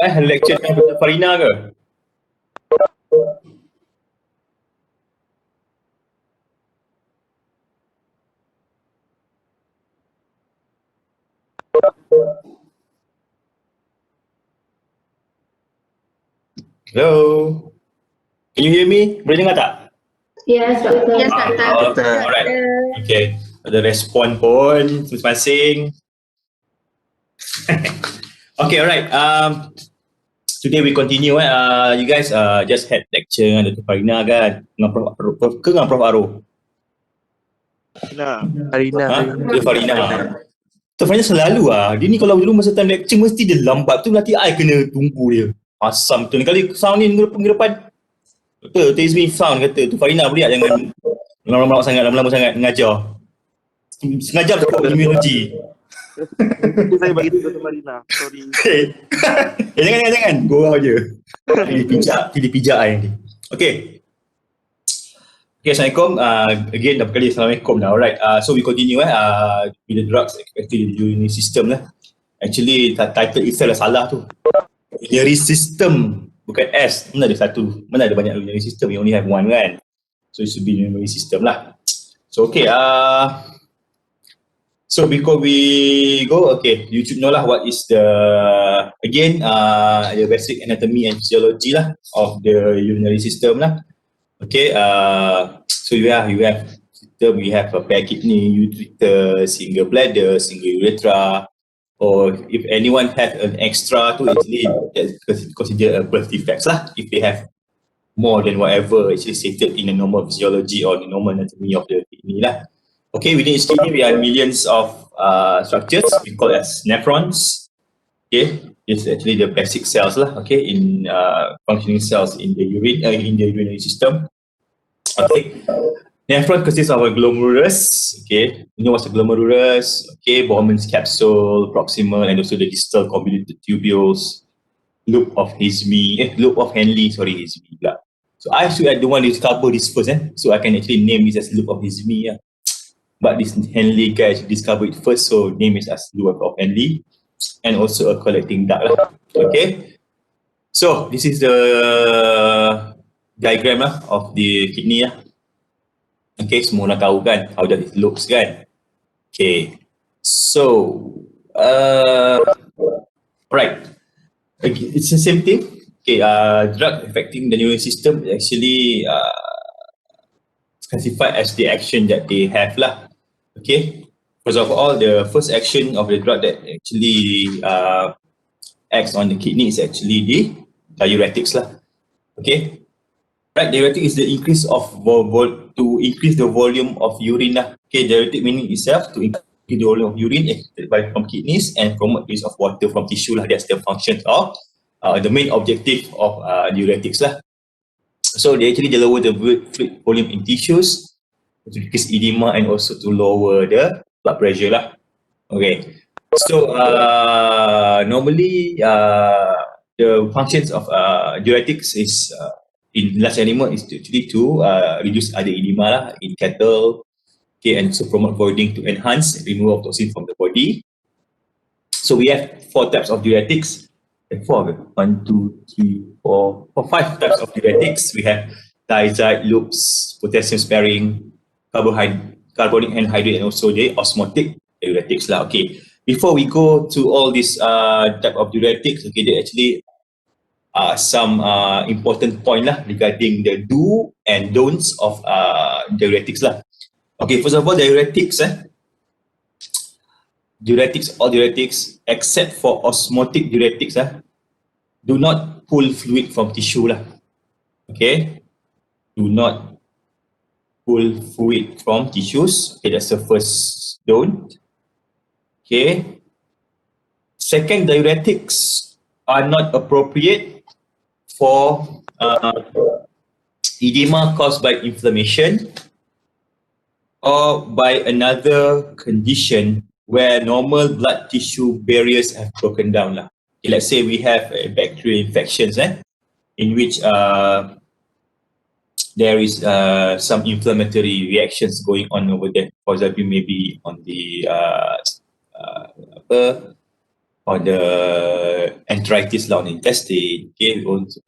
Lecture dengan Dr. Farina ke? Hello? Can you hear me? Boleh dengar tak? Yes, Doktor. Yes, Doktor. Alright. Okay. Ada respon pun masing-masing. Okay, alright. Today we continue. You guys just had lecture dengan Dr. Farina kan? Dengan Prof Aro? Farina. Dr. Farina. Dr. Farina selalu dia ni kalau dulu masa time lecture mesti dia lambat tu, nanti I kena tunggu dia. Asam tu ni. Kali sound ni minggu depan. Dr. Izmi sound kata, Dr. Farina boleh tak jangan lama-lama sangat mengajar. Sengaja untuk immunology. Saya bagi tu Dr. Farina. Sorry. Jangan. Gurau je. Dia pijak I nanti. Okay. Okay, Assalamualaikum. Again, dah berkali Assalamualaikum dah. Alright. So we continue with the drugs affecting the urinary system lah. Actually, title itself dah salah tu. Urinary system. Bukan S. Mana ada satu? Mana ada banyak urinary system? We only have one kan? So it should be urinary system lah. So okay. So before we go, okay, you should know lah what is the basic anatomy and physiology lah of the urinary system lah. Okay, so you have system, we have a pair kidney, ureter, single bladder, single urethra, or if anyone has an extra to actually that's considered a birth defects lah if they have more than whatever actually stated in the normal physiology or the normal anatomy of the kidney lah. Okay, within each kidney we have millions of structures we call as nephrons. Okay, it's actually the basic cells lah. Okay, in functioning cells in the urinary system. Okay, nephron consists of a glomerulus. Okay, you know what's a glomerulus? Okay, Bowman's capsule, proximal, and also the distal convoluted tubules, loop of Henle. So I should have the one to discover this first, so I can actually name this as loop of Henle. But this Henle guy actually discovered it first, so name it as loop of Henle, and also a collecting duct lah. Okay, so this is the diagram lah of the kidney lah. Okay, semua nak tahu kan how does it looks kan. Okay, so right, it's the same thing. Okay, drug affecting the immune system is actually classified as the action that they have lah. Okay, first of all, the first action of the drug that actually acts on the kidney is actually the diuretics lah. Okay, right, diuretic is the increase of to increase the volume of urine lah. Okay, diuretic meaning itself to increase the volume of urine from kidneys and promote release of water from tissue lah. That's the function of the main objective of diuretics lah. So they actually lower the fluid volume in tissues to decrease edema and also to lower the blood pressure lah. Okay, so normally the functions of diuretics is in large animal is actually to reduce other edema lah in cattle. Okay, and also promote voiding to enhance removal of toxin from the body. So we have 4 types of diuretics. 5 types of diuretics. We have thiazide, loops, potassium sparing, carbonic anhydrate, and also the osmotic diuretics lah. Okay, before we go to all these type of diuretics, okay, there actually some important point lah regarding the do and don'ts of diuretics lah. Okay, first of all, diuretics all diuretics except for osmotic diuretics do not pull fluid from tissue lah. Okay, do not pull fluid from tissues. Okay, that's the first don't. Okay, second, diuretics are not appropriate for edema caused by inflammation or by another condition where normal blood tissue barriers have broken down lah. Okay, let's say we have bacterial infections in which there is some inflammatory reactions going on over there. For example, maybe on the on the enteritis on the intestine, okay, also,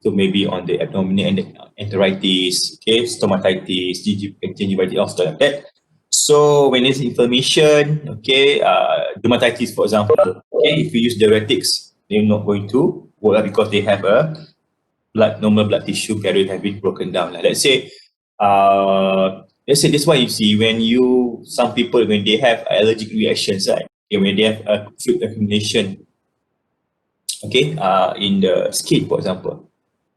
so maybe on the abdominal enteritis, okay, stomatitis, gingivitis, or stuff like that. So when there's inflammation, okay, dermatitis, for example, okay, if you use diuretics, they're not going to work because they have a normal blood tissue barrier have been broken down. Like, let's say this one you see when some people when they have allergic reactions, right? Okay, when they have a fluid accumulation, okay, in the skin, for example,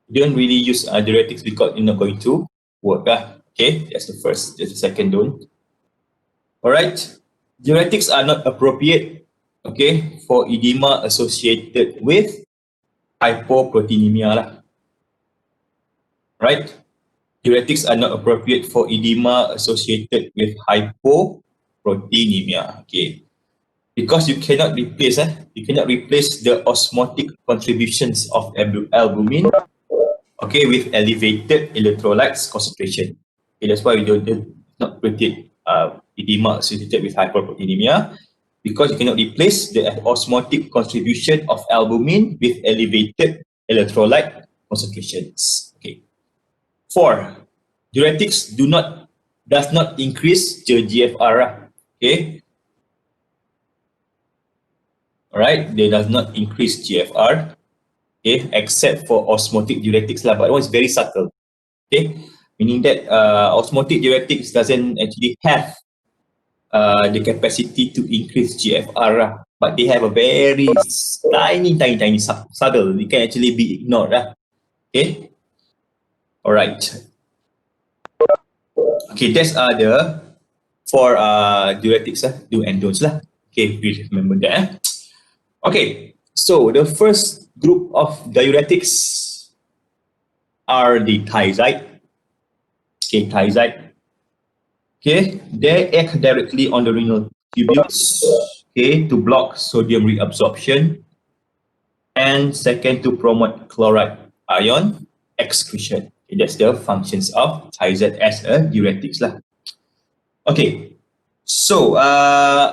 you don't really use diuretics because it's not going to work. Okay, that's the first. That's the second don't. All right, diuretics are not appropriate, okay, for edema associated with hypoproteinemia lah. Right? Diuretics are not appropriate for edema associated with hypoproteinemia. Okay. Because you cannot replace the osmotic contributions of albumin, okay, with elevated electrolytes concentration. Okay, that's why we don't not predict edema associated with hyperproteinemia, because you cannot replace the osmotic contribution of albumin with elevated electrolyte concentrations. Okay. 4. Diuretics does not increase the GFR. Okay. Alright, they does not increase GFR. Okay, except for osmotic diuretics lah, but it was very subtle. Okay, meaning that osmotic diuretics doesn't actually have the capacity to increase GFR, but they have a very tiny subtle. It can actually be ignored. Okay, alright. Okay, that's the 4 diuretics, do and don'ts lah. Okay, please remember that. Okay, so the first group of diuretics are the thiazide. Okay, thiazide. Okay, they act directly on the renal tubules, okay, to block sodium reabsorption, and second, to promote chloride ion excretion. Okay, that's the functions of thiazide as a diuretics lah. Okay, so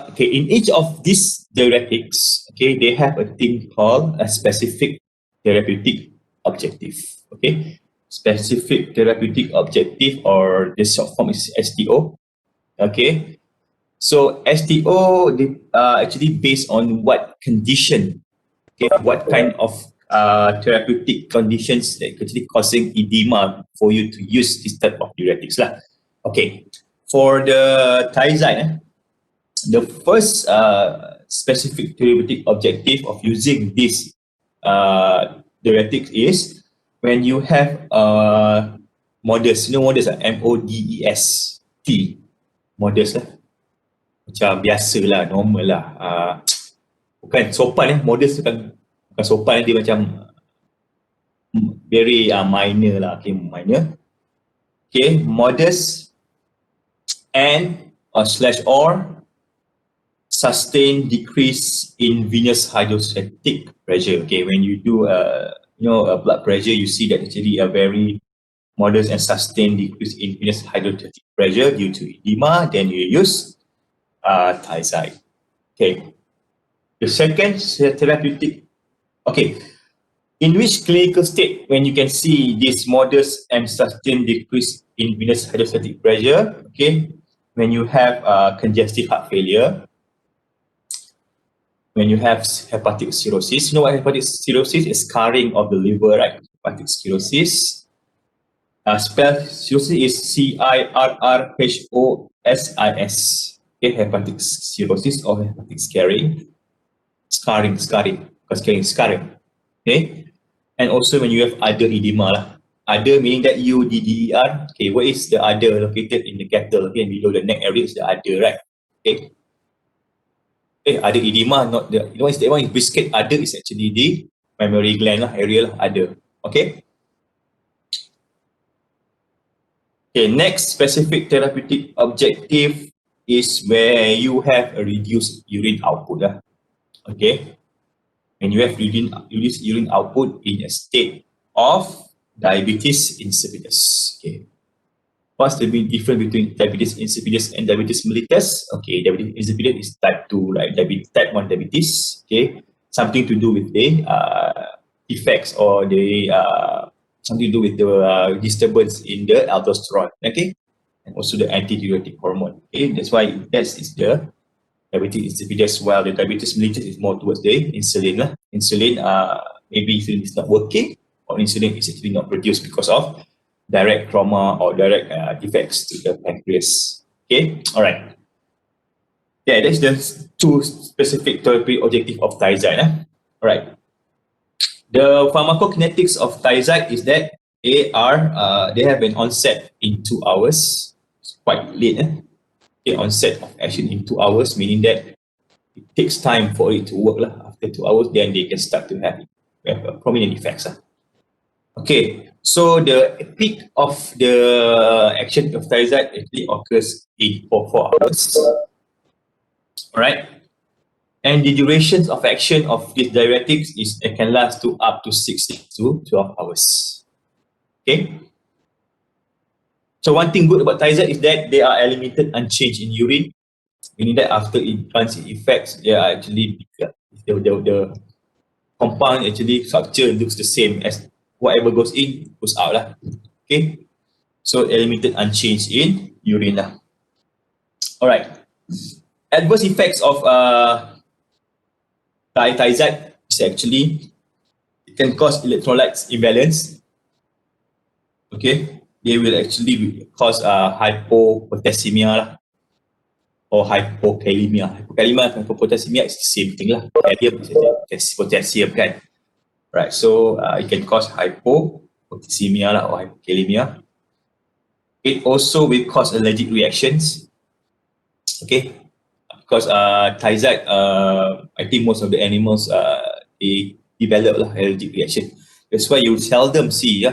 okay, in each of these diuretics, okay, they have a thing called a specific therapeutic objective. Okay, specific therapeutic objective, or the short form is STO. Okay, so STO actually based on what condition, okay, what kind of therapeutic conditions that actually causing edema for you to use this type of diuretics lah. Okay, for the thiazide, the first specific therapeutic objective of using this diuretic is when you have modest, modest, MODES, modest lah, macam biasa lah, normal lah, bukan sopan modest tu kan, bukan sopan, dia macam very minor lah, okay, minor. Okay, modest and or sustained decrease in venous hydrostatic pressure. Okay, when you do a blood pressure, you see that actually a very modest and sustained decrease in venous hydrostatic pressure due to edema, then you use thiazide. Okay, the second therapeutic. Okay, in which clinical state when you can see this modest and sustained decrease in venous hydrostatic pressure? Okay, when you have congestive heart failure, when you have hepatic cirrhosis. You know what hepatic cirrhosis is? Scarring of the liver, right? Hepatic cirrhosis. Spell cirrhosis is CIRRHOSIS. Okay, hepatic cirrhosis or hepatic scarring. Scarring. Okay. And also when you have other edema lah. Other meaning that UDDER. Okay, what is the other located in the capital? Okay, below the neck area is the other, right? Okay. Other edema, not the, you know, that one is brisket. Other is actually the mammary gland lah, area lah, other. Okay. Okay, next specific therapeutic objective is where you have a reduced urine output lah. Okay. When you have reduced urine output in a state of diabetes insipidus. Okay. What's the big difference between diabetes insipidus and diabetes mellitus? Okay, diabetes insipidus is type 2, like diabetes, type 1 diabetes. Okay, something to do with the effects or the something to do with the disturbance in the aldosterone. Okay, and also the antidiuretic hormone. Okay, that's why that is the diabetes insipidus, while the diabetes mellitus is more towards the insulin lah. Insulin, maybe insulin is not working, or insulin is actually not produced because of direct trauma or direct defects to the pancreas. Okay, all right. Yeah, that's the two specific therapeutic objective of thiazide. All right. The pharmacokinetics of thiazide is that they have an onset in 2 hours. It's quite late. Okay, onset of action in 2 hours, meaning that it takes time for it to work lah. After 2 hours, then they can start to have prominent effects. Okay, so the peak of the action of thiazide actually occurs in 4 hours. Alright, and the durations of action of these diuretics is it can last to up to 6 to 12 hours. Okay, so one thing good about thiazide is that they are eliminated unchanged in urine, meaning that after it runs its effects, they are actually the compound actually structure looks the same as whatever goes in goes out lah. Okay, so eliminated unchanged in urine lah. All right, adverse effects of thiazide is actually it can cause electrolytes imbalance. Okay, they will actually cause hypopotassiemia lah, or hypokalemia. Hypokalemia and hypopotassiemia is the same thing lah. Kalium is potassium kan. Right, so it can cause hypopotassiemia lah, or hypokalemia. It also will cause allergic reactions. Okay, because thiazide, I think most of the animals they develop allergic reaction. That's why you seldom see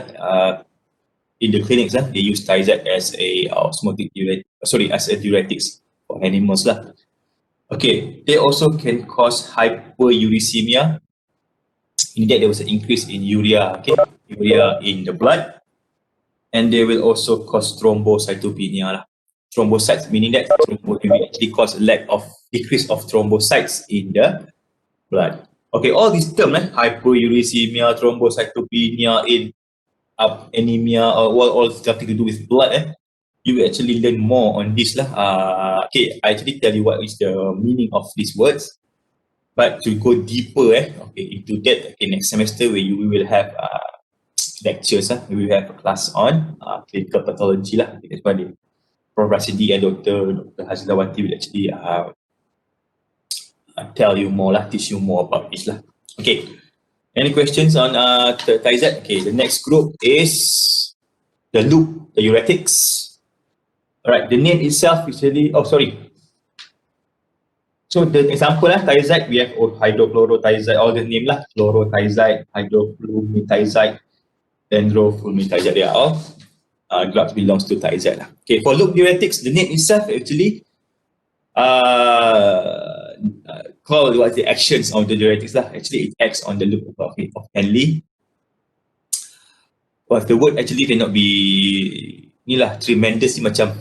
in the clinics they use thiazide as a osmotic diuretic, as a diuretics for animals lah. Okay, they also can cause hyperuricemia. In that there was an increase in urea, urea in the blood, and they will also cause thrombocytopenia lah. Thrombocytes, meaning that thrombocytopenia actually cause decrease of thrombocytes in the blood. Okay, all these terms, hyperuricemia, thrombocytopenia, anemia, all something to do with blood, you will actually learn more on this lah. Okay, I actually tell you what is the meaning of these words. But to go deeper into that, next semester we will have lectures. We will have a class on clinical pathology lah. That's why Prof. Rasidi and Dr. Hazilawati will actually tell you more lah, teach you more about this lah. Okay, any questions on thiazide? Okay, the next group is the loop, the diuretics. Alright, the name itself is really, so the example thiazide, we have hydrochlorothiazide, all the name lah, chlorothiazide, hydroflumethiazide, dendroflumethiazide, they are all drugs belongs to thiazide lah. Okay, for loop diuretics, the name itself actually called what the actions of the diuretics lah. Actually, it acts on the loop of Henle. But the word actually cannot be ni lah, tremendously macam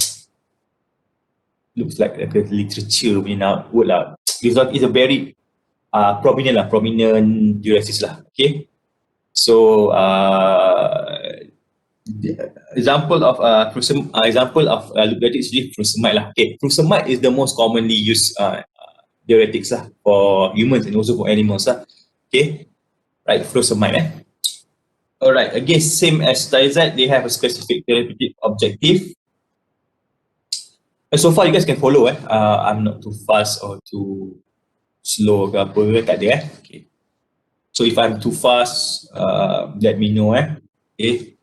looks like a literature punya word lah. This one is a very prominent diuresis lah. Okay, so example of loop diuretics is furosemide lah. Okay, furosemide is the most commonly used diuretics lah for humans and also for animals lah. Okay, right, furosemide. Alright, again, same as thiazide, they have a specific therapeutic objective. And so far, you guys can follow. I'm not too fast or too slow ke apa, tak ada. Okay. So if I'm too fast, let me know. Okay.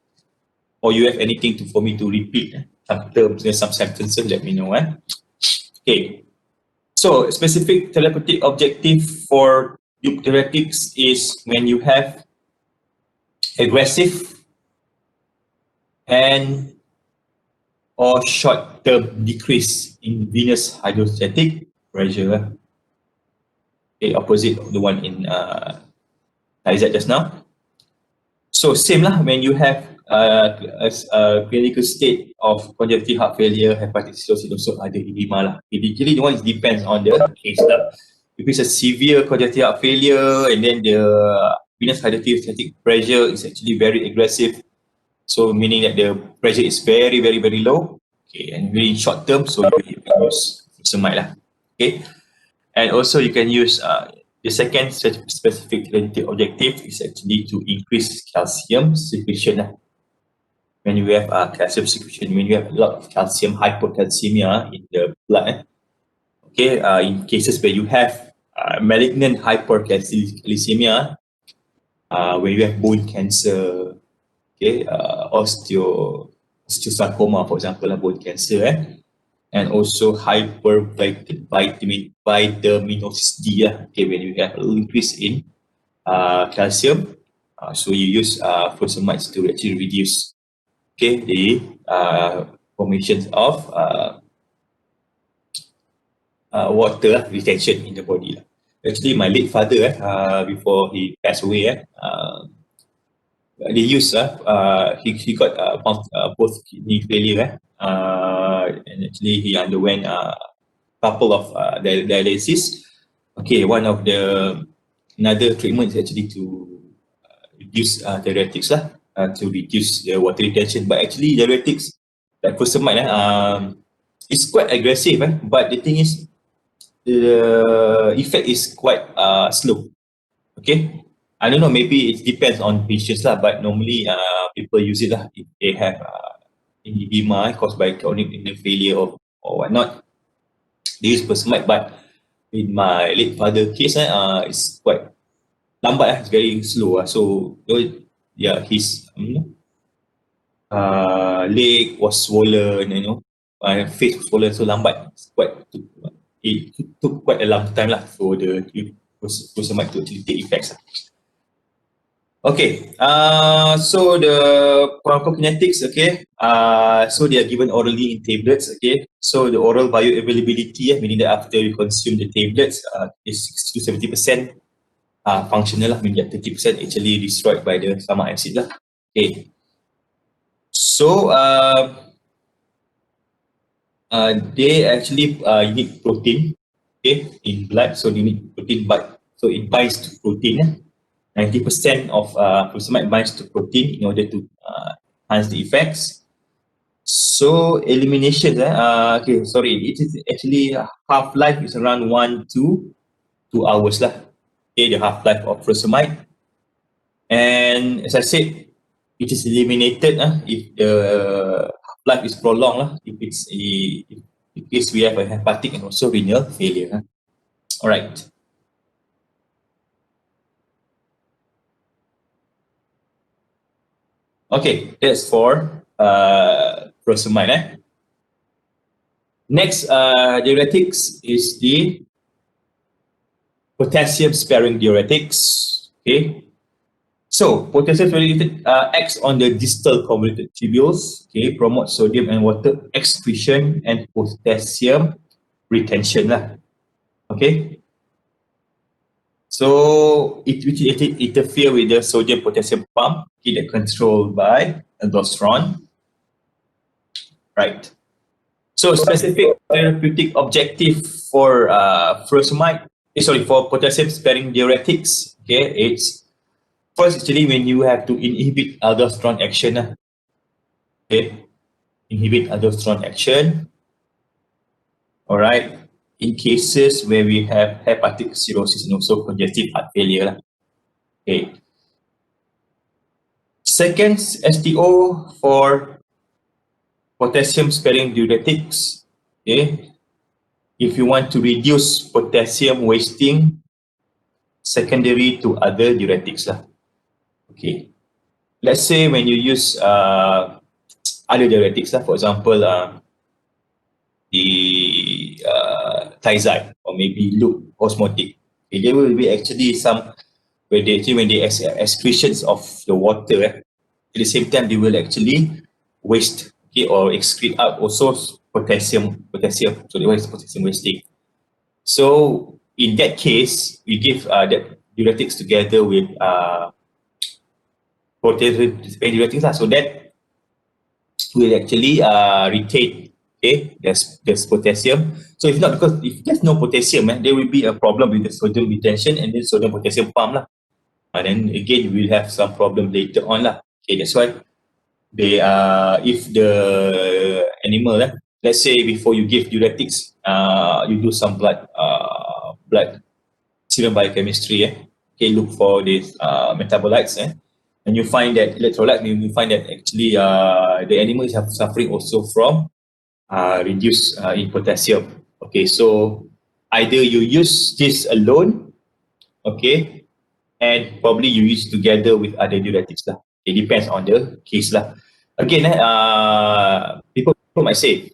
Or you have anything for me to repeat some terms and some sentences, let me know. Okay. So specific therapeutic objective for loop diuretics is when you have aggressive and or short-term decrease in venous hydrostatic pressure. Okay, opposite of the one in thiazide just now. So same lah, when you have clinical state of congestive heart failure, hepatitis cirrhosis, also ada edema lah. Jadi the one is depends on the case lah. If it's a severe congestive heart failure and then the venous hydrostatic pressure is actually very aggressive, so meaning that the pressure is very low, okay, and very short term, so you can use furosemide lah. Okay, and also you can use the second specific therapeutic objective is actually to increase calcium secretion lah. When you have calcium secretion, when you have a lot of calcium hypocalcemia in the blood, okay, in cases where you have malignant hypercalcemia, when you have bone cancer, okay, osteosarcoma, for example, bone cancer, and also vitaminosis D, okay, when you have an increase in calcium, so you use furosemides to actually reduce, okay, the formations of water retention in the body. Actually, my late father, before he passed away, they used he got both kidney failure, and actually he underwent a couple of dialysis. Okay, one of the another treatment is actually to reduce diuretics to reduce the water retention. But actually diuretics like furosemide it's quite aggressive, but the thing is the effect is quite slow. Okay, I don't know, maybe it depends on patients lah, but normally people use it lah if they have edema caused by chronic renal failure or whatnot. They use furosemide, but in my late father case, it's quite lambat, it's very slow. So yeah, his leg was swollen, face was swollen, so lambat. It took quite a long time lah for the furosemide to actually take effects. Okay, so the pharmacokinetics, okay, so they are given orally in tablets, okay, so the oral bioavailability, meaning that after you consume the tablets, is 60 to 70% functional lah, meaning that 30% actually destroyed by the stomach acid lah. Okay, so they actually need protein, okay, in blood, so they need protein, but so it binds to protein. 90% of furosemide binds to protein in order to enhance the effects. So elimination, okay, sorry, it is actually half-life is around 1 to 2 hours lah. Okay, the half-life of furosemide. And as I said, it is eliminated if the half-life is prolonged, if it's in case we have a hepatic and also renal failure. Alright. Okay, that's for furosemide. Next, diuretics is the potassium-sparing diuretics. Okay, so potassium-sparing acts on the distal convoluted tubules. Okay, promotes sodium and water excretion and potassium retention lah. Okay. So it interfere with the sodium potassium pump, okay, that controlled by aldosterone. Right. So specific therapeutic objective for furosemide, for potassium sparing diuretics, okay, it's first actually when you have to inhibit aldosterone action. Okay, inhibit aldosterone action. Alright. In cases where we have hepatic cirrhosis and also congestive heart failure. Okay. Second, STO for potassium sparing diuretics. Okay. If you want to reduce potassium wasting secondary to other diuretics. Okay. Let's say when you use other diuretics, for example, the thiazide or maybe loop osmotic. Okay, there will be actually some when they excretions of the water, at the same time they will actually waste, okay, or excrete out also potassium. So they is potassium wasting. So in that case, we give that diuretics together with potassium sparing diuretics lah, so that will actually retain, okay, there's potassium. So if not, because if there's no potassium, there will be a problem with the sodium retention and then sodium potassium pump lah. And then again, you will have some problem later on lah. Okay, that's why they if the animal, let's say before you give diuretics, you do some blood serum biochemistry, okay, look for these metabolites, and you find that electrolytes, you find that actually the animal is suffering also from reduce in potassium. Okay, so either you use this alone, okay, and probably you use together with other diuretics lah. It depends on the case lah. Again, people might say,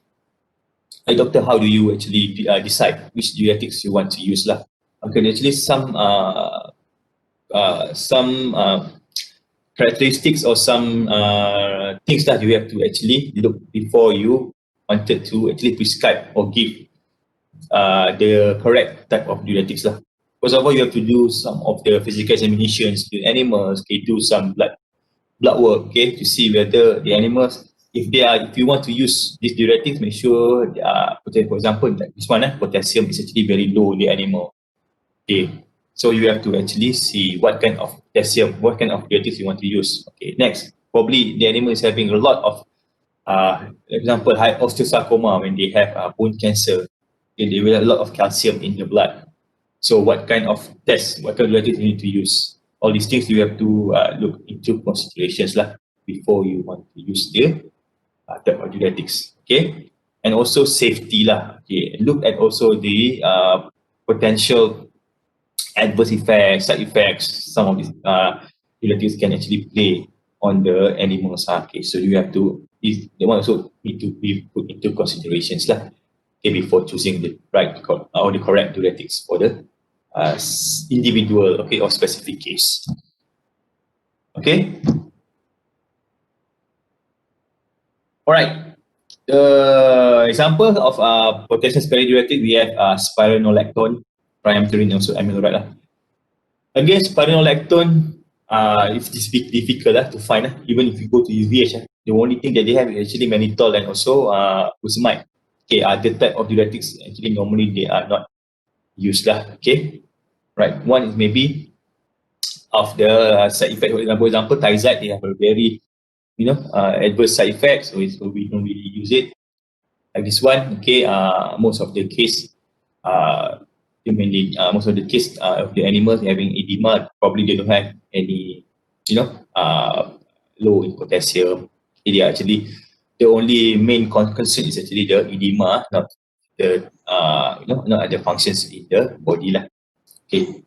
hey doctor, how do you actually decide which diuretics you want to use lah? Okay, actually some characteristics or some things that you have to actually look before you wanted to actually prescribe or give the correct type of diuretics lah. First of all, you have to do some of the physical examinations to animals, okay, do some blood work, okay, to see whether the animals, if you want to use these diuretics, make sure for example, like this one, potassium is actually very low in the animal. Okay, so you have to actually see what kind of potassium, what kind of diuretics you want to use. Okay, next, probably the animal is having a lot of, example, high osteosarcoma, when they have bone cancer, okay, they will have a lot of calcium in the blood. So what kind of test, what kind of diuretics you need to use? All these things you have to look into considerations lah before you want to use the type of diuretics. Okay, and also safety lah. Okay, look at also the potential adverse effects, side effects, some of these diuretics can actually play on the animals. Okay, so you have to, they want also need to be put into considerations lah, okay, before choosing the right or the correct diuretics for the individual, okay, or specific case. Okay. All right. The example of potassium sparing diuretic, we have spironolactone, triamterene, also amiloride lah. Again, spironolactone, it's difficult to find. Even if you go to UVH, the only thing that they have is actually mannitol and also fusimide. Okay, other type of diuretics actually normally they are not used lah. Okay, right. One is maybe of the side effect. For example, thiazide, they have a very adverse side effects, so we don't really use it. Like this one, okay, most of the case, most of the case of the animals having edema, probably they don't have any, low in potassium. They are actually, the only main concern is actually the edema, not the, not the functions in the body lah. Okay.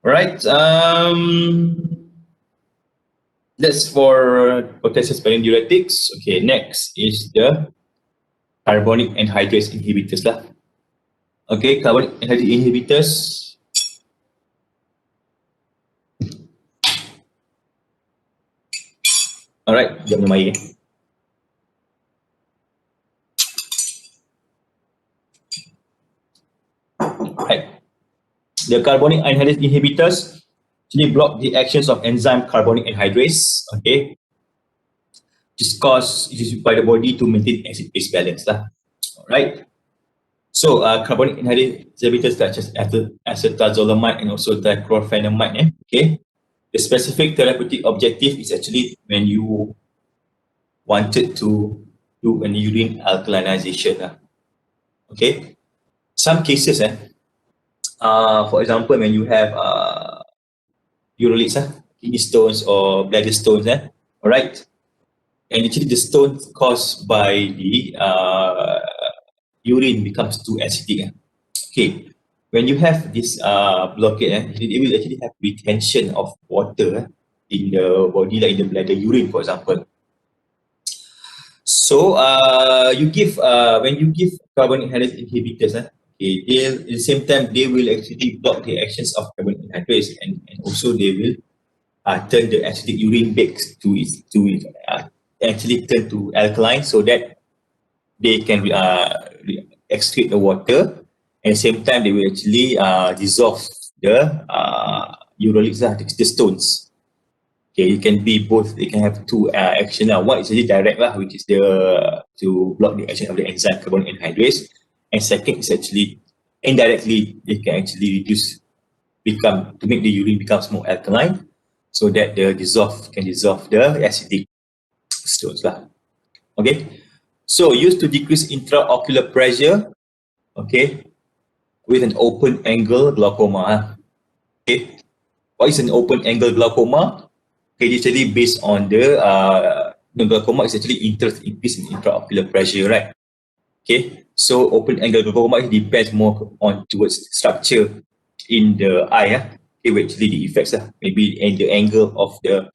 Right. That's for potassium sparing diuretics. Okay, next is the carbonic anhydrase inhibitors lah. Okay, carbonic anhydrase inhibitors. Alright, jom minum air. Right. The carbonic anhydrase inhibitors actually block the actions of enzyme carbonic anhydrase. Okay, this cause is used by the body to maintain acid-base balance lah. Alright. So carbonic anhydrase inhibitors such as acetazolamide and also dichlorphenamide. Okay, the specific therapeutic objective is actually when you wanted to do an urine alkalinization. Okay, some cases, for example, when you have uroliths, kidney stones or bladder stones, all right, and actually the stones caused by the urine becomes too acidic. Okay, when you have this blockade, it will actually have retention of water in the body, like in the bladder, urine, for example. So you give when you give carbonic anhydrase inhibitors, okay, they at the same time they will actually block the actions of carbonic anhydrase, and also they will turn the acidic urine back to actually turn to alkaline, so that they can excrete the water. At the same time, they will actually dissolve the uroliths, the stones. Okay, it can be both. It can have two action. One is actually direct lah, which is the to block the action of the enzyme carbonic anhydrase, and second is actually indirectly. It can actually become to make the urine becomes more alkaline, so that the can dissolve the acidic stones lah. Okay, so used to decrease intraocular pressure. Okay, with an open angle glaucoma. Okay, what is an open angle glaucoma? Okay, it's actually based on the glaucoma is actually increase in intraocular pressure, right? Okay, so open angle glaucoma depends more on towards structure in the eye. Okay, actually the effects maybe in the angle of the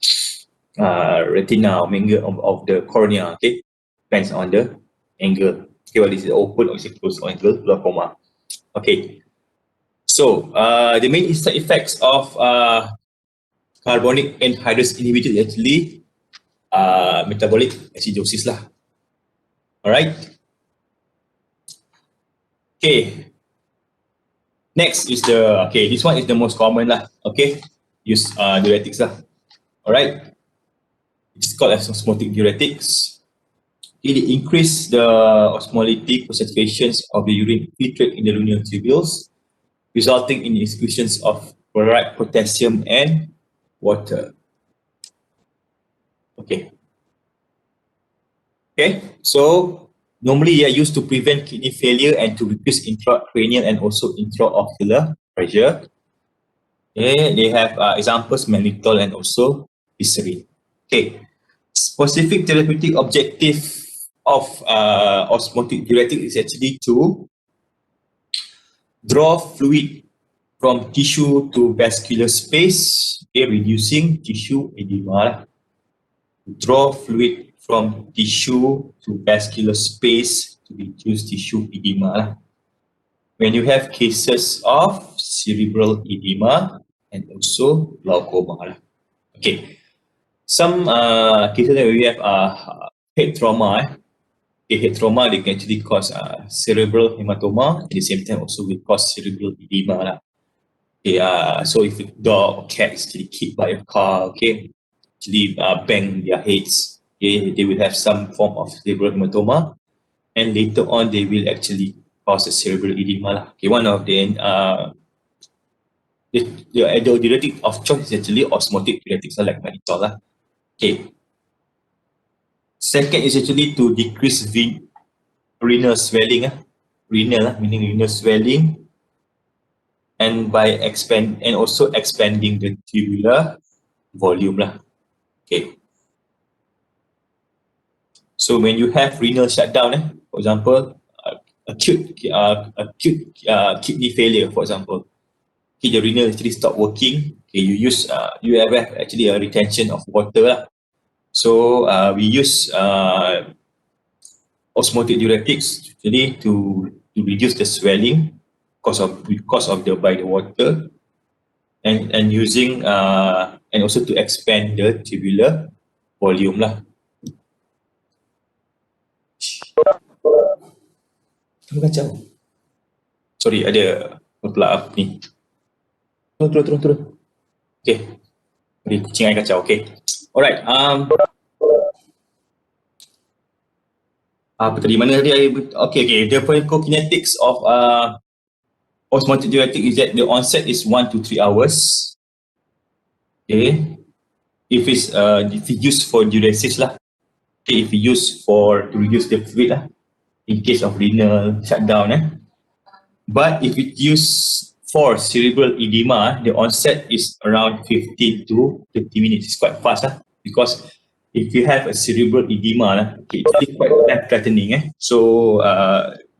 retina or angle of the cornea. Okay, depends on the angle. Okay, what is it open or is it closed angle glaucoma? Okay, so the main side effects of carbonic anhydrase inhibitor is actually metabolic acidosis lah. Alright. Okay. Next is this one is the most common lah. Okay. Use diuretics lah. Alright. It's called as osmotic diuretics. It increase the osmolytic concentrations of the urine filtrate in the luminal tubules, resulting in excretions of chloride, potassium, and water. Okay. Okay, so normally they are used to prevent kidney failure and to reduce intracranial and also intraocular pressure. Okay, they have examples mannitol and also glycerin. Okay, specific therapeutic objective of osmotic diuretic is actually to draw fluid from tissue to vascular space, okay, reducing tissue edema. Draw fluid from tissue to vascular space to reduce tissue edema. When you have cases of cerebral edema and also glaucoma. Okay, some cases that we have head trauma. Head trauma, they can actually cause cerebral hematoma. At the same time, also will cause cerebral edema. Okay, so if a dog or cat is actually hit by a car, okay, actually bang their heads, okay, they will have some form of cerebral hematoma, and later on they will actually cause a cerebral edema. Okay, one of the diuretic of choice is actually osmotic diuretics like mannitol. Okay. Second is actually to decrease renal swelling. Renal meaning renal swelling, and by also expanding the tubular volume. Okay. So when you have renal shutdown, for example, acute kidney failure, for example, okay, the renal actually stop working. Okay, you have actually a retention of water. So we use osmotic diuretics actually to reduce the swelling because of the by the water, and using and also to expand the tubular volume . Kacau. Sorry, ada pula ni. Turun. Okay. Ni kucing air kacau. Okay. Alright. Apa tadi? Mana tadi? Okay. The pharmacokinetics of osmotic diuretic is that the onset is 1 to 3 hours. Okay. If it's used for diuresis lah. Okay. If used to reduce the fluid lah. In case of renal shutdown. But if it used for cerebral edema, the onset is around 15 to 30 minutes. It's quite fast because if you have a cerebral edema, it's quite life-threatening. So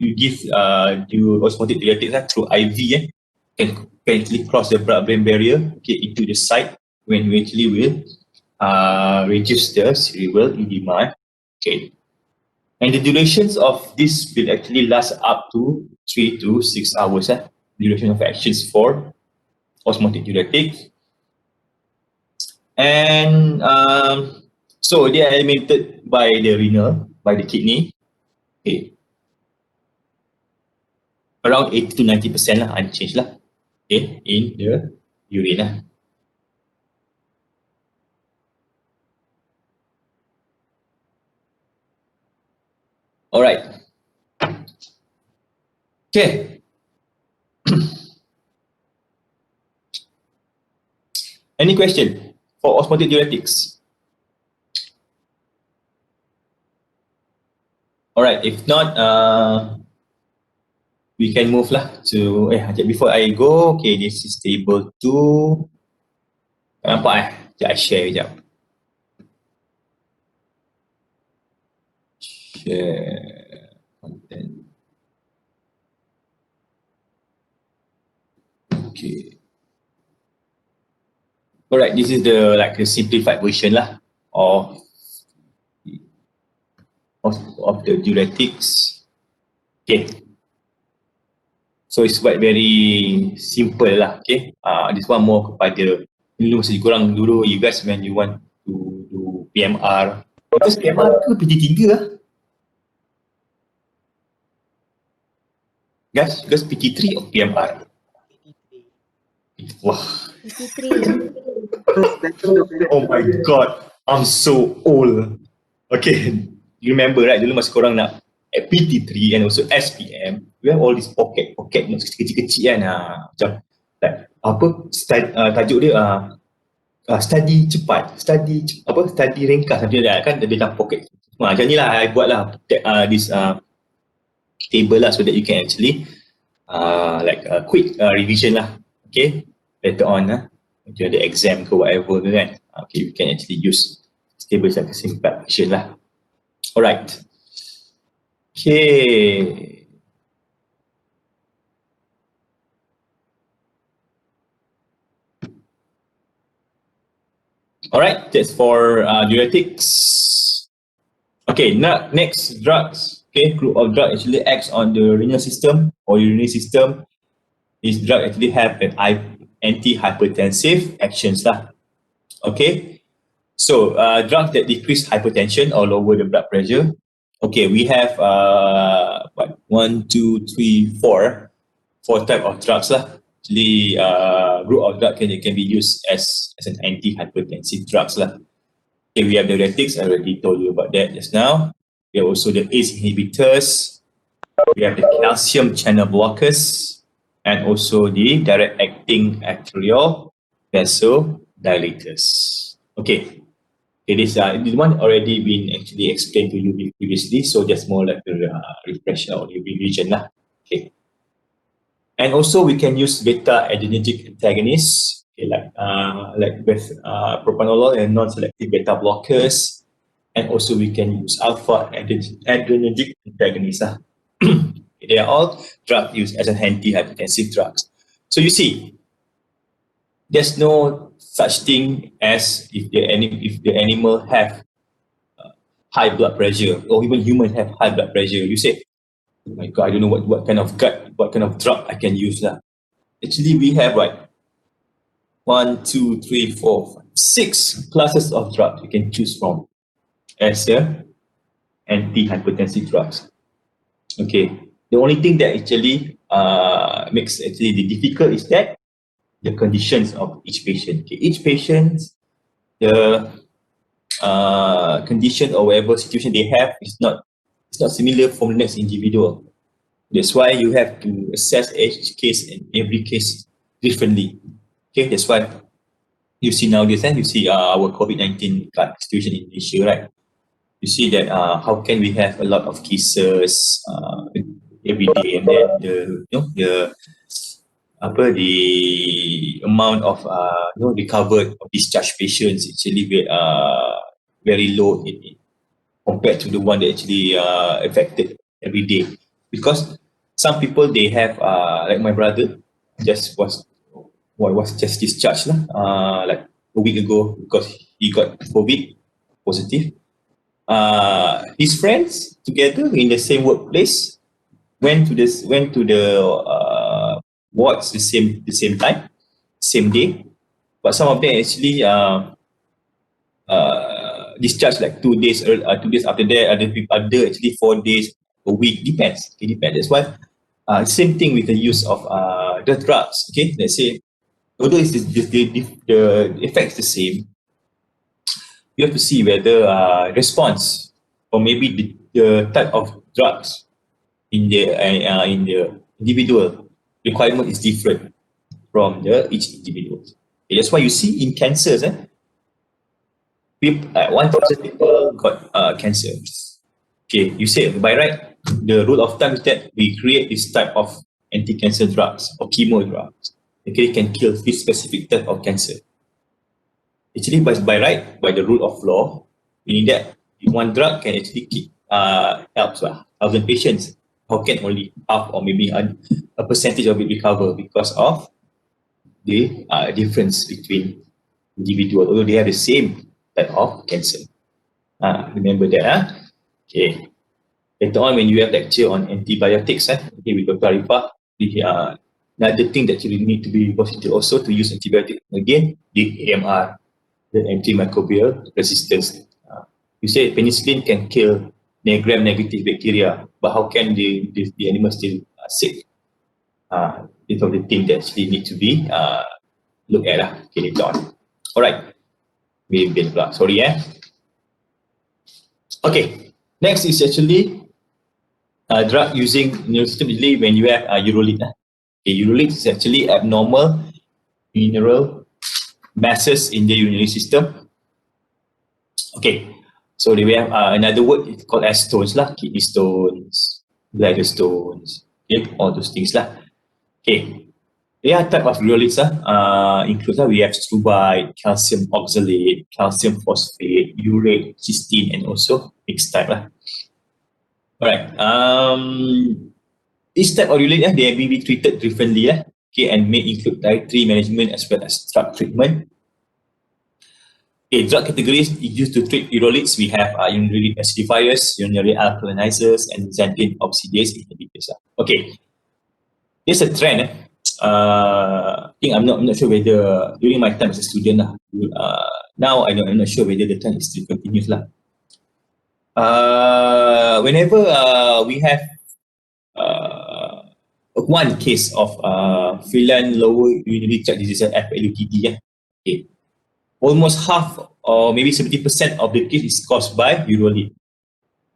you give the osmotic diuretics through IV, can actually cross the blood-brain barrier, into the site when you actually will reduce the cerebral edema. Okay. And the durations of this will actually last up to 3 to 6 hours. Duration of actions for osmotic diuretics. And so they are eliminated by the renal, by the kidney. Okay. Around 80 to 90% unchanged okay, in the urine . All right. Okay. Any question for osmotic diuretics? All right. If not, we can move lah to. Before I go, okay, this is table 2. Nampak Sekejap I share sekejap. Share content. Okay. Alright, this is the the simplified version lah of the diuretics. Okay. So it's quite very simple lah. Okay. This one more kepada dulu masa korang dulu, you guys when you want to do PMR. Because PMR ke PT3 lah? Guys, PT3 or PMR? Wah. PT3. Oh my god, I'm so old. Okay, you remember right, dulu masa korang nak PT3 and also SPM, we have all these pocket notes kecil-kecil kan, macam tajuk dia study cepat, study ringkas, something like that kan, dia dalam pocket. Macam ni lah, I buat lah this table lah so that you can actually quick revision lah, okay, later on if you ada exam ke whatever ke kan, okay, you can actually use table like a simple version lah. Alright. Okay. Alright, that's for diuretics. Okay, next drugs. Okay, group of drug actually acts on the renal system or urinary system. This drug actually have an antihypertensive actions lah. Okay, so drugs that decrease hypertension or lower the blood pressure. Okay, we have 1, 2, 3, 4 type of drugs lah. Actually, group of drug can be used as an antihypertensive drugs lah. Okay, we have the diuretics. I already told you about that just now. We have also the ACE inhibitors. We have the calcium channel blockers, and also the direct acting arterial vasodilators. Okay, this one already been actually explained to you previously, so just more like a refresher or revision lah. Okay, and also we can use beta adrenergic antagonists, okay, like with propranolol and non-selective beta blockers. And also we can use alpha adrenergic antagonists. They are all drugs used as an antihypertensive drugs. So you see, there's no such thing as if the animal have high blood pressure, or even humans have high blood pressure. You say, oh my god, I don't know what kind of drug I can use lah. Actually, we have 1, 2, 3, 4, 5, 6 classes of drugs you can choose from as antihypertensive drugs. Okay, the only thing that actually makes actually the difficult is that the conditions of each patient. Okay, each patient, the condition or whatever situation they have is not similar from the next individual. That's why you have to assess each case and every case differently. Okay, that's why you see nowadays, you see our COVID-19 situation in Asia, right? You see that how can we have a lot of cases every day, and then the amount of recovered or discharged patients actually very low compared to the one that actually affected every day. Because some people, they have like my brother was just discharged like a week ago because he got COVID positive. His friends together in the same workplace went to the wards the same time, same day, but some of them actually discharged like 2 days after that. Other actually 4 days, a week, depends. Okay, depends. That's why same thing with the use of the drugs. Okay, let's say although the effect's the same, you have to see whether response or maybe the type of drugs in the individual requirement is different from each individual. Okay, that's why you see in cancers, people, 1,000 people got cancer. Okay, you say by right, the rule of thumb is that we create this type of anti-cancer drugs or chemo drugs. Okay, can kill this specific type of cancer. Actually, by right, by the rule of law, meaning that one drug can actually help 1,000 patients. How can only half or maybe a percentage of it recover because of the difference between individuals, although they have the same type of cancer. Remember that. Okay. Later on, when you have lecture on antibiotics, okay, with Dr. Arifah, another thing that you need to be considered also to use antibiotic again, the AMR, the antimicrobial resistance. You say penicillin can kill gram-negative bacteria, but how can the animal still sick? These are the things that actually need to be looked at okay, later on. All right. Sorry, Okay. Next is actually drug using immune system usually when you have urolith. Okay, urolith is actually abnormal mineral masses in the urinary system. Okay, so we have another word, it's called as stones lah, kidney stones, bladder stones, okay, all those things lah. Okay, there are type of uroliths includes we have struvite, calcium oxalate, calcium phosphate, urate, cysteine, and also mixed type lah. Alright, each type of urolith they may be treated differently okay, and may include dietary management as well as drug treatment. Okay, drug categories used to treat uroliths, we have urinary acidifiers, urinary alkalinizers, and xanthine oxidase inhibitors. Okay, there's a trend. I think I'm not sure whether during my time as a student now I'm not sure whether the trend is still continuous whenever we have one case of feline lower urinary tract disease, FLUTD, okay, almost half or maybe 70% of the case is caused by urolith.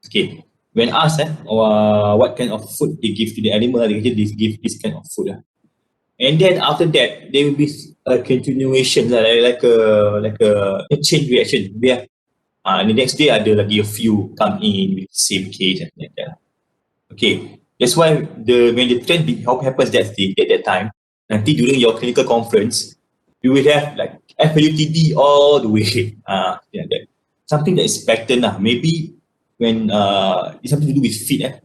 Okay, when asked what kind of food they give to the animal, they give this kind of food. And then after that, there will be a continuation like a chain reaction. Where the next day ada lagi a few come in with the same case and like that. Okay, that's why when the trend happens at that time, nanti during your clinical conference, you will have like FLUTD all the way. That something that is pattern maybe when it's something to do with feed.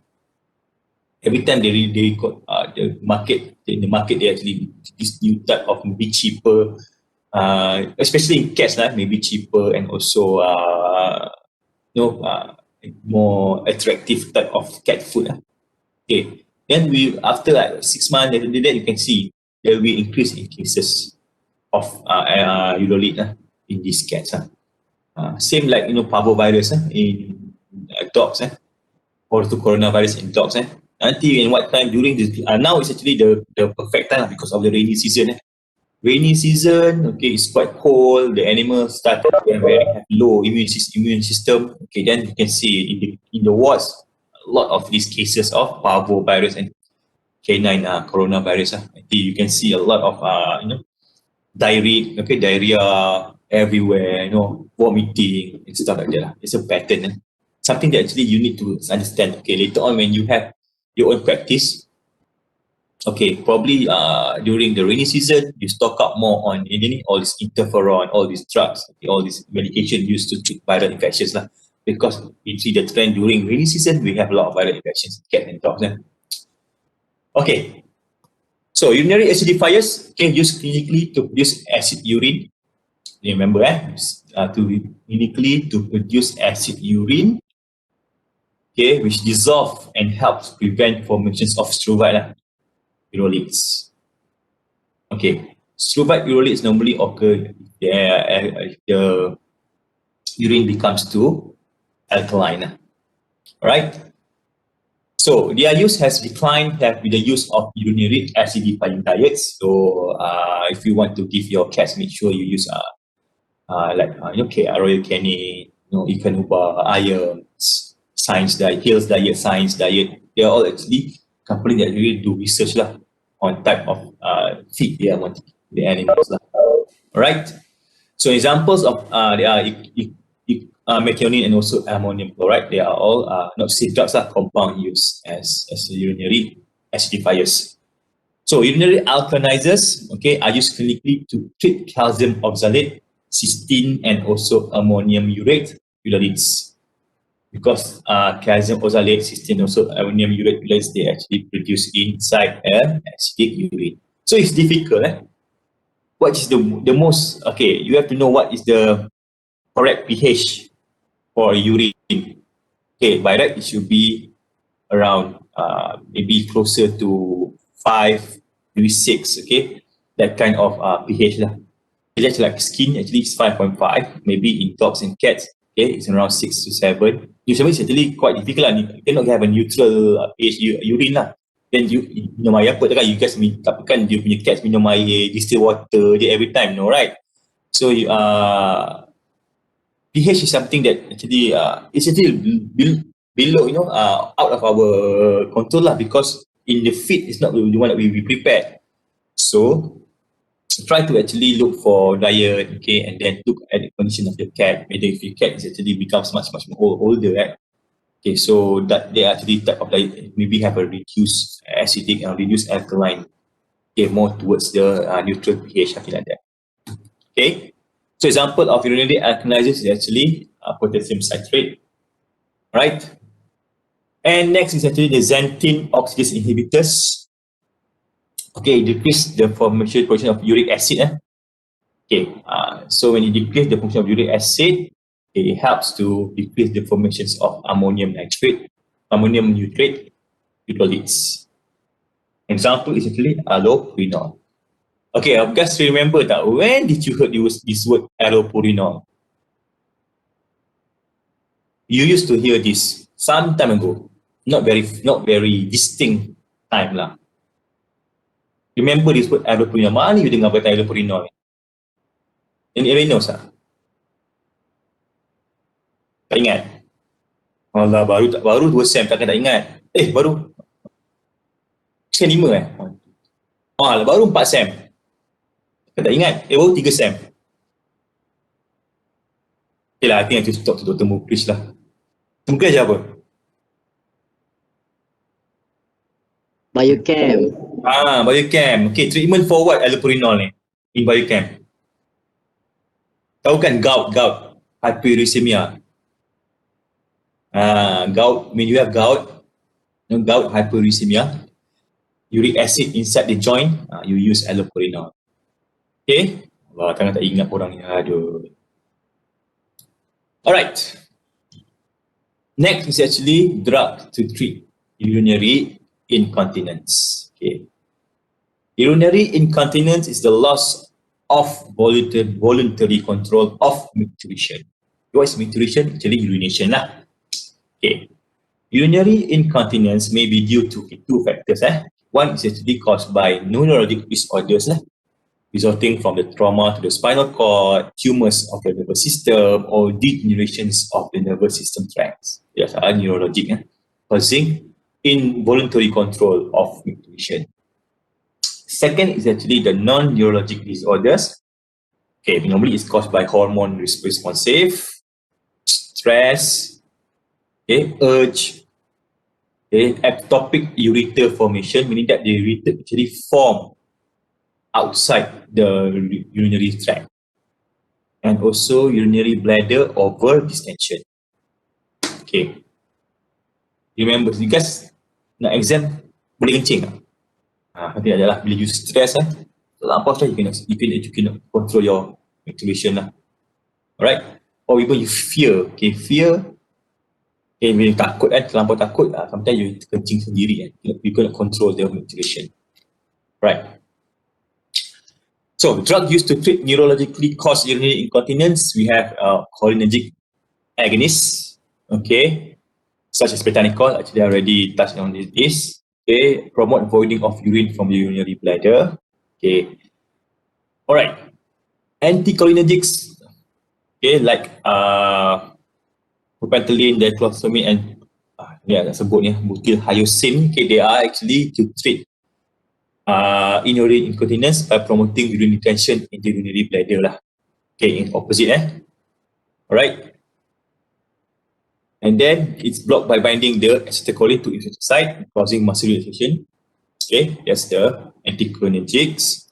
Every time they got the market in the market, they actually this new type of maybe cheaper, especially in cats maybe cheaper and also more attractive type of cat food. Okay, then we after like 6 months after that, you can see there will be increase in cases of urolith in these cats. Same like parvovirus in dogs or to coronavirus in dogs. Nanti in what time during this now it's actually the perfect time because of the rainy season. Rainy season, okay, it's quite cold. The animals start to have very low immune system. Okay, then you can see in the wards a lot of these cases of parvovirus and canine coronavirus. You can see a lot of diarrhea everywhere. Vomiting and stuff like that. It's a pattern. Something that actually you need to understand. Okay, later on when you have your own practice, okay, probably during the rainy season, you stock up more on all this interferon, all these drugs, okay, all this medication used to treat viral infections because we see the trend during rainy season, we have a lot of viral infections, cat and dogs. Okay, so urinary acidifiers can use clinically to produce acid urine. Remember, clinically to produce acid urine, okay, which dissolve and helps prevent formations of struvite uroliths. Okay, struvite uroliths normally occur if the urine becomes too alkaline. Alright, so their use has declined with the use of urinary acidifying diets. So if you want to give your cats, make sure you use royal canin, ikan ubah, iron, Science Diet, Hills Diet, Science Diet, they are all actually companies that really do research lah on type of feed they want to give the animals lah. Alright. So examples of they are methionine and also ammonium chloride. They are all not safe drugs lah, compound used as urinary acidifiers. So urinary alkalinizers, okay, are used clinically to treat calcium oxalate, cysteine, and also ammonium urate urites. Because calcium oxalate, cysteine, also ammonium urate urites, they actually produce inside an acidic urine. So it's difficult. What is the most, okay, you have to know what is the correct pH for urine. Okay, by right, it should be around maybe closer to 5, maybe 6, okay? That kind of pH lah. Just like skin, actually it's 5.5. Maybe in dogs and cats, okay, it's around 6 to 7. Usually it's actually quite difficult lah. You cannot have a neutral pH urine lah. Then you minum air apa kan? You guys kan dia punya cats minum air distilled water dia every time, no, right? So pH is something that actually it's actually below, out of our control lah, because in the feed it's not the one that we prepared. So try to actually look for diet, okay, and then look at the condition of the cat, whether if your cat is actually becomes much more older, right? Okay, so that they actually type of diet maybe have a reduced acidic and reduced alkaline, okay, more towards the neutral pH, something like that. Okay, so example of urinary alkalinizers is actually potassium citrate, right? And next is actually the xanthine oxidase inhibitors. Okay, decrease the formation of uric acid. Okay, so when you decrease the function of uric acid, it helps to decrease the formations of ammonium nitrate, ammonium nitrate electrolytes. Example is actually allopurinol. Okay, guys, remember that when did you heard this word allopurinol? You used to hear this some time ago, not very distinct time lah. Remember this word allopurinol? Mana you dengar kata allopurinol? Anybody knows tak? Tak ingat? Alah, baru 2 sem takkan tak ingat. Baru sem 5 baru 4 sem. Tak ingat? Baru 3 sem. Okay lah, I think I have to talk to Dr. Mukrish lah. Dr. Mukrish apa? Biochem. Biochem. Okay, treatment for what allopurinol ni? In biochem. Tahu kan gout, hyperuricemia. Gout, when you have gout, hyperuricemia, uric acid inside the joint, you use allopurinol. Okay? Wah, tangan tak ingat orang ni. Aduh. Alright. Next is actually drug to treat urinary incontinence. Okay. Urinary incontinence is the loss of voluntary control of micturition. What is micturition? Actually urination lah. Okay. Urinary incontinence may be due to 2 factors. One is actually caused by neurologic disorders resulting from the trauma to the spinal cord, tumors of the nervous system, or degenerations of the nervous system tracts. Yes, neurologic, causing involuntary control of micturition. Second is actually the non-neurologic disorders. Okay, normally it's caused by hormone responsive, stress, okay, urge, okay, ectopic ureter formation, meaning that the ureter actually form outside the urinary tract, and also urinary bladder over distension. Okay, remember, you guys nak exam boleh kencing tak? Nanti adalah bila you stress terlampau stress, you can control your micturition lah. Alright, or even you fear, okay, bila you takut terlampau takut, sometimes you kencing sendiri, you cannot control the micturition. Right. So, drug used to treat neurologically caused urinary incontinence, we have cholinergic agonists, okay, such as betanicol. Actually, I already touched on this. Okay, promote voiding of urine from the urinary bladder. Okay, all right. Anticholinergics, okay, like propantolene, diclofenac, and nak sebut ni, butyl hyoscine. Okay, they are actually to treat urinary incontinence by promoting urinary retention in the urinary bladder lah. Okay, in opposite alright. And then it's blocked by binding the acetylcholine to its site, causing muscle relaxation. Okay, that's the anticholinergics.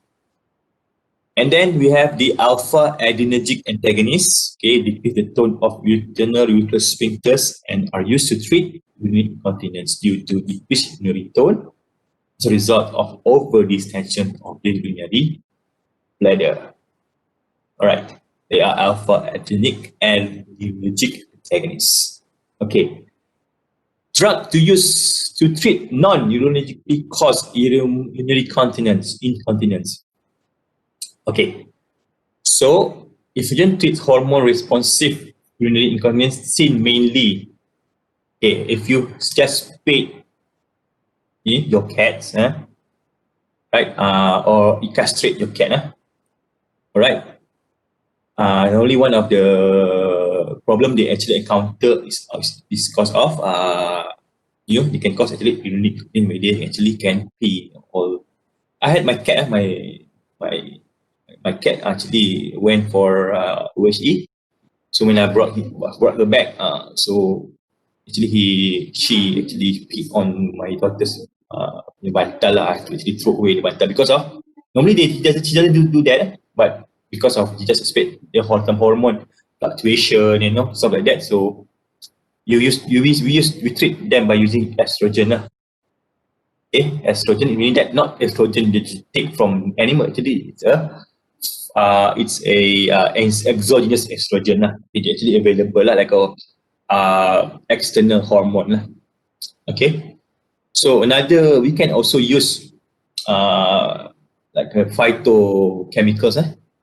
And then we have the alpha adrenergic antagonists. Okay, decrease the tone of internal uterus sphincters and are used to treat urinary incontinence due to decreased urinary tone as a result of over-distension of the urinary bladder. Alright, they are alpha adrenergic and adrenergic antagonists. Okay. Drug to use to treat non-urinarily caused urinary incontinence. Okay. So, if you don't treat hormone-responsive urinary incontinence, seen mainly, okay, if you just spay your cats, right, or you castrate your cat, alright. Only one of the problem they actually encounter is because of they can cause actually urinary incontinence where they actually can pee. Or I had my cat, my cat actually went for OHE. So when I brought her back, so actually she actually peed on my daughter's bantal lah. I have to actually throw away the bantal because of normally she doesn't do that, but because of just expect the hormone fluctuation, stuff like that. So we treat them by using estrogen lah. Okay, estrogen meaning that not estrogen that you take from animal. Actually, it's a exogenous estrogen lah. It's actually available lah, like a external hormone lah. Okay, so another we can also use like phytochemicals.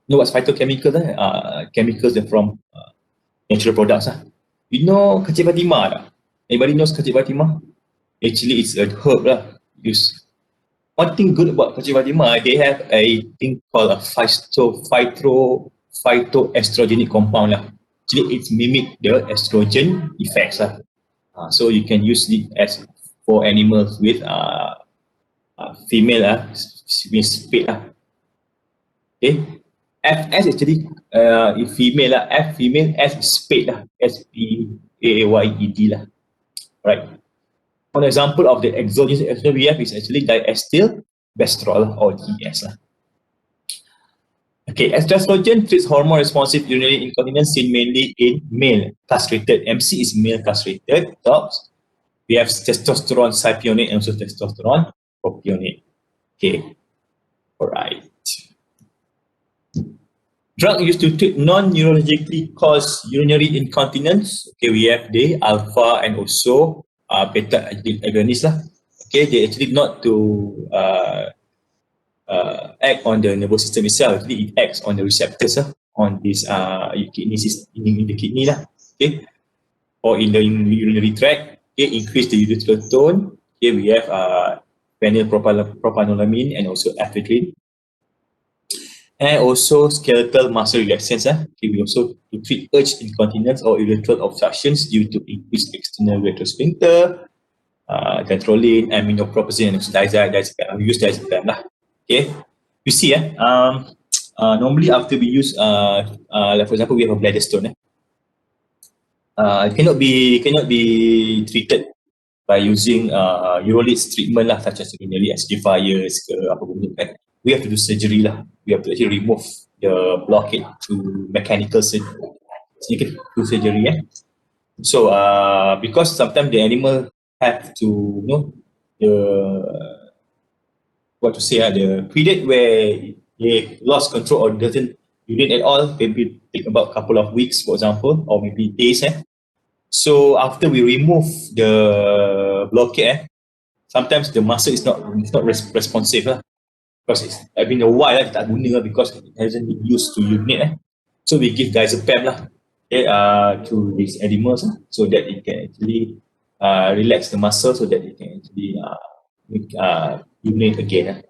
You know what's phytochemicals? Chemicals that from natural products. You know kacip Fatimah tak? Anybody knows kacip Fatimah? Actually, it's a herb lah. One thing good about kacip Fatimah, they have a thing called a phytoestrogenic compound lah. Actually, it mimic the estrogen effects lah. So you can use it as for animals with female spade lah. Okay. FS actually female lah. F female, S spade lah. SPAYED lah. Right. One example of the exogenous estrogen we have is actually diacetylbestrol or DS lah. Okay, estrogen treats hormone-responsive urinary incontinence seen mainly in male castrated. MC is male castrated dogs. We have testosterone cypionate and also testosterone propionate. Okay, alright. Drug used to treat non-urologically caused urinary incontinence. Okay, we have the alpha and also beta agonists lah. Okay, they actually not to act on the nervous system itself. Actually, it acts on the receptors on this kidney system, in the kidney lah. Okay, or in the urinary tract. Okay, increase the urethral tone. Okay, we have phenylpropanolamine and also ephedrine. And also skeletal muscle relaxants. Okay, we also to treat urge incontinence or urethral obstructions due to increased external urethral sphincter, dantrolene, aminopropyl, and diazepam. We use diazepam lah. Okay, you see normally after we use like for example we have a bladder stone. It cannot be treated by using urolitz treatment lah, such as urinary acidifiers ke apa benda kan. We have to do surgery lah. We have to actually remove the blockage through mechanical surgery. So because sometimes the animal have to the period where they lost control or doesn't urinate at all, maybe take about a couple of weeks, for example, or maybe days. So after we remove the blockade, sometimes the muscle is not responsive lah. Because it's been a while tak guna because it hasn't been used to urinate. So we give diazepam lah, to these animals so that it can actually relax the muscle so that it can actually urinate again.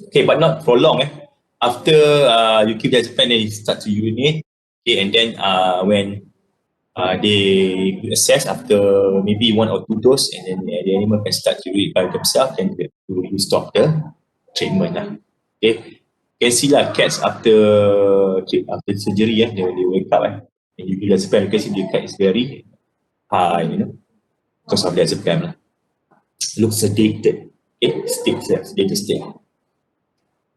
Okay, but not for long. After you give diazepam, then it start to urinate. Okay, and then when They assess after maybe 1 or 2 dose, and then the animal can start to eat by themselves and to stop the treatment lah. Okay, you can see lah cats after surgery they wake up and you give diazepam, you can see the cat is very high, because of diazepam lah. Looks sedated. Okay, sedated state.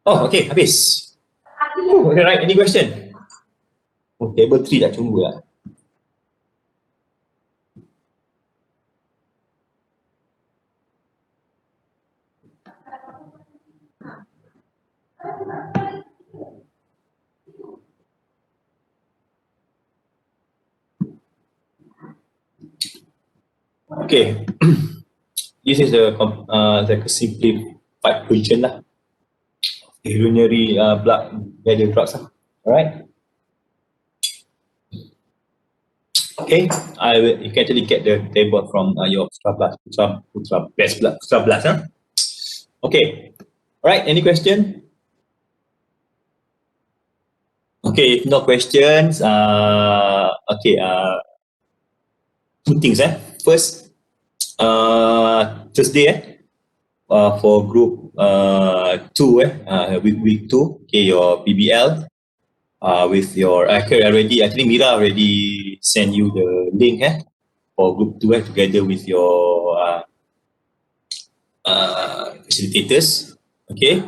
Oh, okay, habis. Okay, right, any question? Oh, table 3 dah tunggu lah. Okay, this is like a simplified version lah. Urinary blood bladder drugs lah. Alright. Okay, you can actually get the table from your Putra Blast. Okay, alright, any question? Okay, if no questions, okay, two things. First, Thursday, for group 2, week 2, okay, your PBL, with your, actually Mira already sent you the link for group 2 together with your facilitators, okay.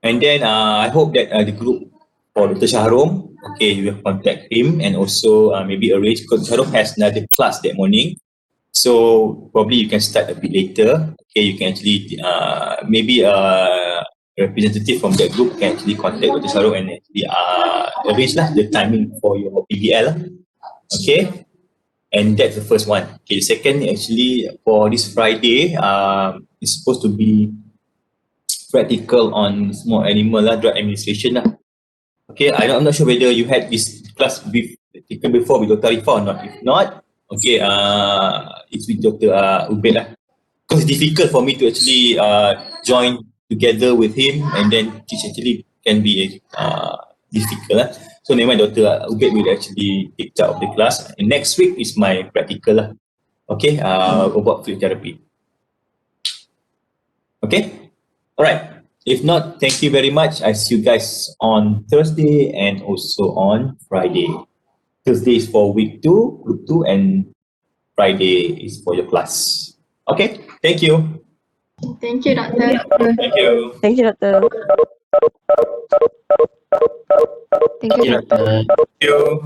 And then I hope that the group for Dr. Shahrom, okay, you will contact him and also maybe arrange, because Shahrom has another class that morning. So probably you can start a bit later. Okay, you can actually maybe a representative from that group can actually contact Dr. Shahrom and actually arrange the timing for your PBL. Okay, and that's the first one. Okay, the second actually for this Friday, it's supposed to be practical on small animal drug administration . Okay, I'm not sure whether you had this class taken before with Dr. Arifah or not. If not, okay, it's with Dr. Ubaid . Because it's difficult for me to actually join together with him and then teach actually can be difficult . So never mind, Dr. Ubaid will actually take charge of the class. And next week is my practical . Okay, about field therapy. Okay, alright. If not, thank you very much. I see you guys on Thursday and also on Friday. Thursday is for week 2, group 2, and Friday is for your class. Okay, thank you. Thank you, Doctor. Thank you. Thank you, Doctor. Thank you, Doctor. Thank you.